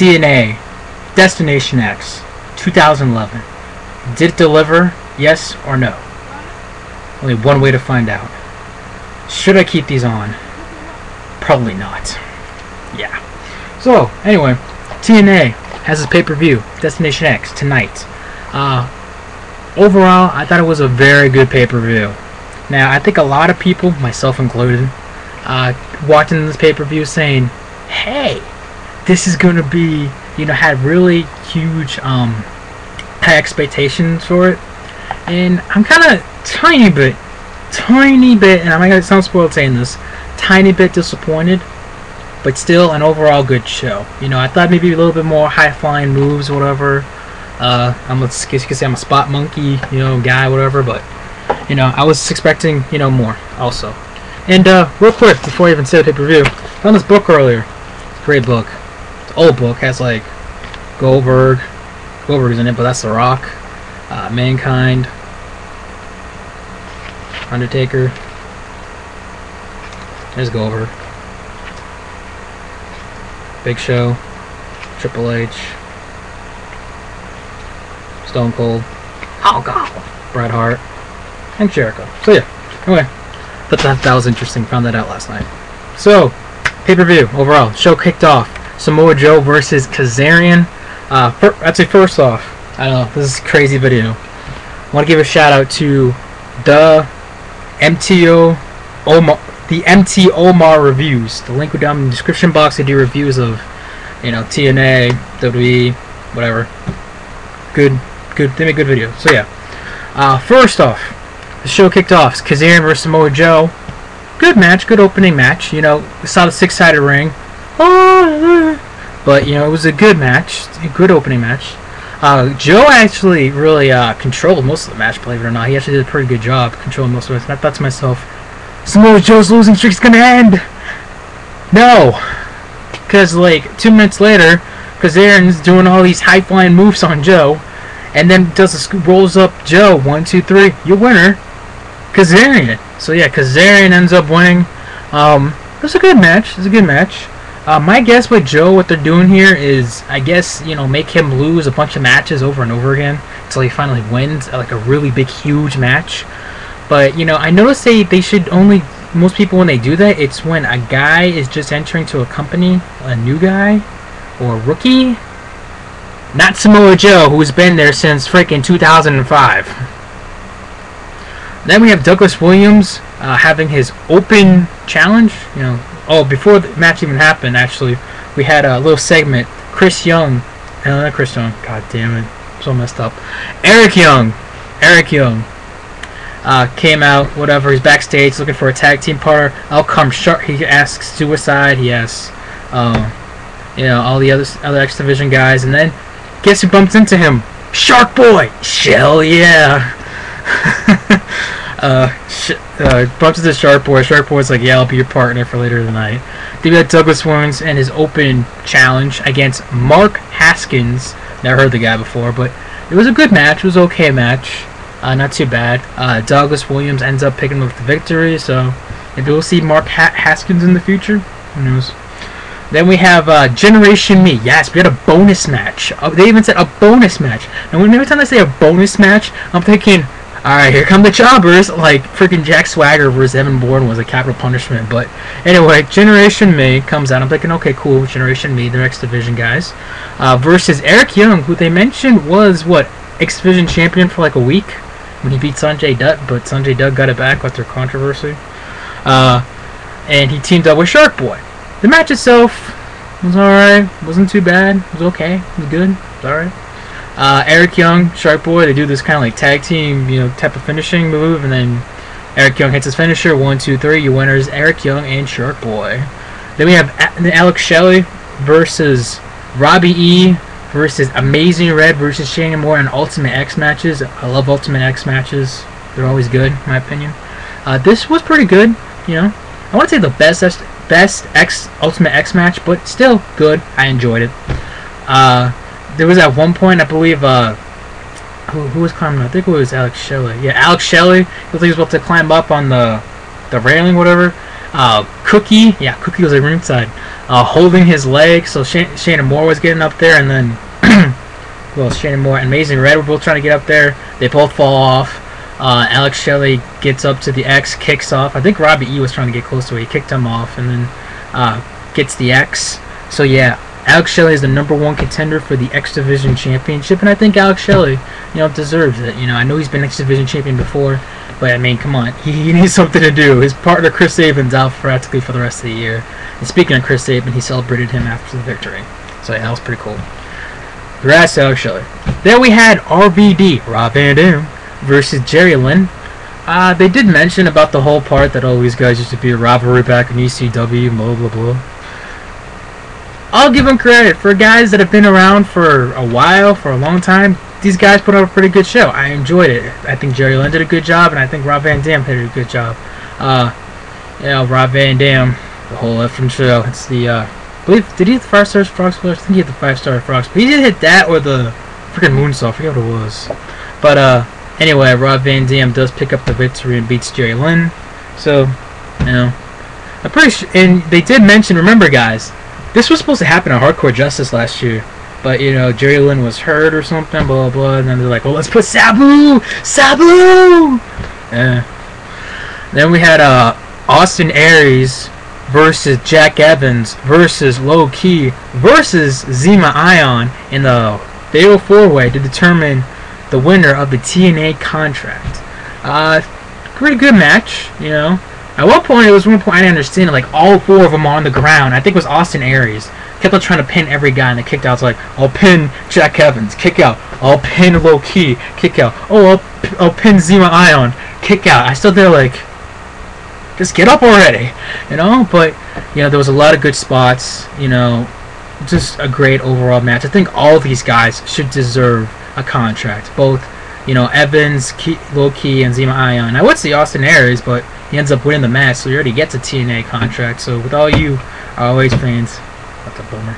TNA, Destination X, 2011. Did it deliver? Yes or no? Only one way to find out. Should I keep these on? Probably not. Yeah. So, anyway, TNA has its pay-per-view, Destination X, tonight. Overall, I thought it was a very good pay-per-view. Now, I think a lot of people, myself included, watching this pay-per-view saying, hey, this is going to be, had really huge high expectations for it. And I'm kind of tiny bit, and I'm going to sound spoiled saying this, tiny bit disappointed, but still an overall good show. I thought maybe a little bit more high-flying moves, whatever. I guess you could say I'm a spot monkey, guy, whatever, but, I was expecting, more, also. And, real quick, before I even say the pay-per-view, I found this book earlier. It's a great book. It's an old book, has, like, Goldberg's in it, but that's The Rock, Mankind, Undertaker, there's Goldberg, Big Show, Triple H, Stone Cold, Bret Hart, and Jericho. So yeah, anyway, but that was interesting. Found that out last night. So, pay-per-view overall. Show kicked off. Samoa Joe versus Kazarian. First off, I don't know, this is a crazy video. I want to give a shout out to the MT Omar reviews. The link will down in the description box. They do reviews of, TNA, WWE, whatever. Good. They make good videos. So yeah. First off, the show kicked off. Kazarian versus Samoa Joe. Good match. Good opening match. We saw the 6-sided ring. But it was a good match. A good opening match. Joe actually really controlled most of the match. Believe it or not, he actually did a pretty good job controlling most of it. And I thought to myself, Samoa Joe's losing streak's gonna end. No, because like 2 minutes later, Kazarian's doing all these high flying moves on Joe. And then rolls up Joe. 1, 2, 3. Your winner, Kazarian. So yeah, Kazarian ends up winning. It was a good match. My guess with Joe, what they're doing here is, I guess, make him lose a bunch of matches over and over again until he finally wins like a really big, huge match. But I noticed they should only, most people when they do that, it's when a guy is just entering to a company, a new guy or a rookie. Not Samoa Joe, who's been there since freaking 2005. Then we have Douglas Williams having his open challenge. Before the match even happened, actually, we had a little segment. Chris Young. Not Chris Young. God damn it. I'm so messed up. Eric Young. Came out, whatever. He's backstage looking for a tag team partner. I'll come short. He asks Suicide. He asks, all the other X Division guys. And then, guess who bumps into him? Shark Boy! Shelley, yeah! Bumps into Shark Boy. Shark Boy's like, yeah, I'll be your partner for later tonight. Then we had Douglas Williams and his open challenge against Mark Haskins. Never heard the guy before, but it was a good match. It was an okay match. Not too bad. Douglas Williams ends up picking up the victory, so maybe we'll see Mark Haskins in the future. Who knows? Then we have Generation Me. Yes, we had a bonus match. They even said a bonus match. And every time they say a bonus match, I'm thinking, alright, here come the jobbers. Like, freaking Jack Swagger versus Evan Bourne was a capital punishment. But anyway, Generation Me comes out. I'm thinking, okay, cool, Generation Me, they're X Division guys. Versus Eric Young, who they mentioned was, X Division champion for like a week when he beat Sanjay Dutt. But Sanjay Dutt got it back after controversy. And he teamed up with Shark Boy. The match itself was alright. Wasn't too bad. It was okay. It was good. It was alright. Eric Young, Shark Boy, they do this kind of like tag team, type of finishing move, and then Eric Young hits his finisher. 1, 2, 3. Your winners, Eric Young and Shark Boy. Then we have Alex Shelley versus Robbie E versus Amazing Red versus Shane Moore in Ultimate X matches. I love Ultimate X matches. They're always good, in my opinion. This was pretty good. I want to say the best Ultimate X match, but still good. I enjoyed it. There was at one point, I believe, who was climbing? I think it was Alex Shelley. Yeah, Alex Shelley. I think he was about to climb up on the railing, whatever. Cookie, yeah, Cookie was at ringside, holding his leg. So Shannon Moore was getting up there, and then well, Shannon Moore and Amazing Red were both trying to get up there. They both fall off. Alex Shelley gets up to the X, kicks off. I think Robbie E was trying to get close to it. He kicked him off, and then gets the X. So yeah, Alex Shelley is the #1 contender for the X Division Championship, and I think Alex Shelley, deserves it. I know he's been X Division Champion before, but I mean, come on, he needs something to do. His partner Chris Sabin's out practically for the rest of the year. And speaking of Chris Sabin, he celebrated him after the victory. So yeah, that was pretty cool. Congrats to Alex Shelley. Then we had RVD, Rob Van Dam, versus Jerry Lynn. They did mention about the whole part that all these guys used to be a rivalry back in ECW, blah blah blah. I'll give them credit for guys that have been around for a while, for a long time. These guys put on a pretty good show. I enjoyed it. I think Jerry Lynn did a good job, and I think Rob Van Dam did a good job. Rob Van Dam, the whole effing show. It's the, I believe, did he hit the 5-star frog splash? I think he hit the 5-star frog splash. He did hit that or the freaking moonsault. I forget what it was. But, anyway, Rob Van Dam does pick up the victory and beats Jerry Lynn. So, I'm pretty sure, and they did mention, remember guys, this was supposed to happen at Hardcore Justice last year, but Jerry Lynn was hurt or something, blah blah blah, and then they're like, well, let's put Sabu! Yeah. Then we had Austin Aries versus Jack Evans versus Low Key versus Zema Ion in the Fatal 4-Way to determine the winner of the TNA contract. Pretty good match, At one point, I didn't understand it. Like, all 4 of them are on the ground. I think it was Austin Aries. Kept on trying to pin every guy, and they kicked out. It's like, I'll pin Jack Evans, kick out. I'll pin Low Key, kick out. Oh, I'll pin Zema Ion, kick out. I stood there like, just get up already, But, there was a lot of good spots, just a great overall match. I think all of these guys should deserve a contract. Both, Evans, Low Key, and Zema Ion. I would say Austin Aries, but he ends up winning the match, so he already gets a TNA contract. So with all you ROH fans, that's a bummer.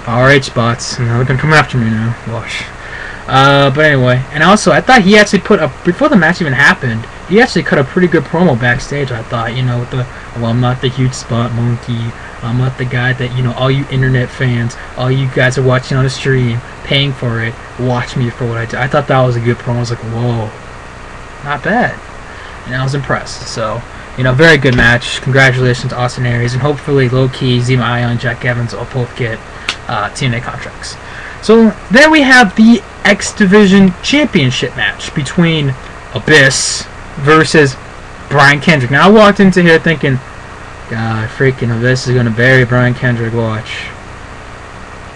ROH spots. No, they're gonna come after me now. Watch. But anyway, and also I thought he actually put up before the match even happened. He actually cut a pretty good promo backstage. I thought, with the I'm not the huge spot monkey. I'm not the guy that all you internet fans, all you guys are watching on the stream, paying for it. Watch me for what I do. I thought that was a good promo. I was like, whoa, not bad. And I was impressed. So, very good match. Congratulations to Austin Aries, and hopefully Low Key, Zema Ion, Jack Evans will both get TNA contracts. So then we have the X Division Championship match between Abyss versus Brian Kendrick. Now I walked into here thinking, God, freaking Abyss is gonna bury Brian Kendrick. Watch.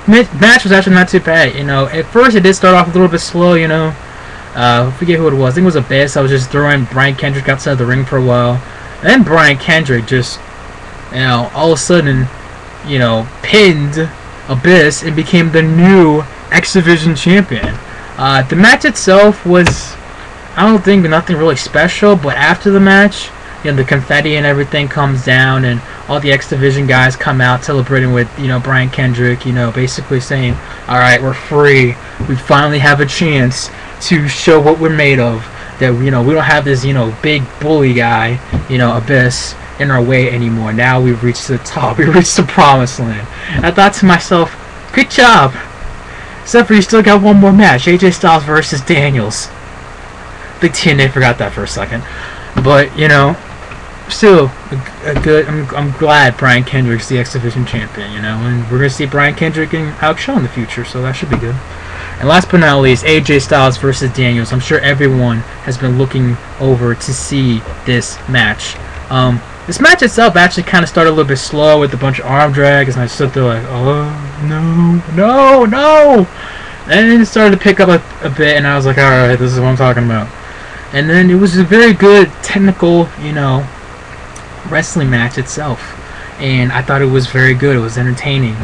Match was actually not too bad. At first it did start off a little bit slow. I forget who it was. I think it was Abyss. I was just throwing Brian Kendrick outside the ring for a while. And then Brian Kendrick just, all of a sudden, pinned Abyss and became the new X Division champion. The match itself was, I don't think, nothing really special, but after the match, the confetti and everything comes down, and all the X Division guys come out celebrating with, Brian Kendrick, basically saying, alright, we're free. We finally have a chance to show what we're made of. That, we don't have this, big bully guy, Abyss, in our way anymore. Now we've reached the top. We've reached the promised land. And I thought to myself, good job. Except for you still got one more match. AJ Styles versus Daniels. I think TNA forgot that for a second. But, still a good. I'm glad Brian Kendrick's the X Division champion, and we're gonna see Brian Kendrick and Alex Shaw in the future, so that should be good. And last but not least, AJ Styles versus Daniels. I'm sure everyone has been looking over to see this match. This match itself actually kind of started a little bit slow with a bunch of arm drags, and I stood there like, oh no, and then it started to pick up a bit, and I was like, all right, this is what I'm talking about. And then it was a very good technical, wrestling match itself, and I thought it was very good. It was entertaining.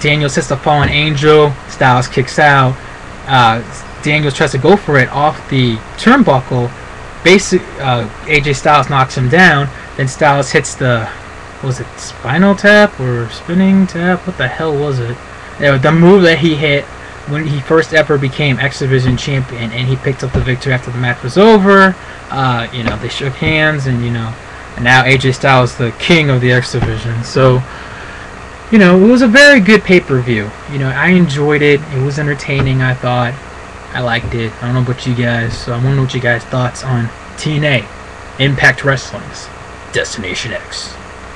Daniels hits the fallen angel. Styles kicks out. Daniels tries to go for it off the turnbuckle. AJ Styles knocks him down. Then Styles hits the, was it spinal tap or spinning tap? What the hell was it? The move that he hit when he first ever became X Division champion, and he picked up the victory after the match was over. They shook hands, and and now AJ Styles is the king of the X Division. So, it was a very good pay-per-view. I enjoyed it. It was entertaining, I thought. I liked it. I don't know about you guys, so I want to know what you guys' thoughts on TNA, Impact Wrestling's Destination X.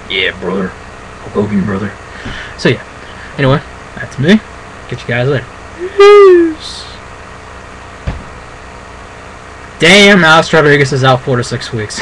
Yeah, brother. Hulk Hogan, brother. So, yeah. Anyway, that's me. Catch you guys later. Peace. Damn, Alex Rodriguez is out 4 to 6 weeks.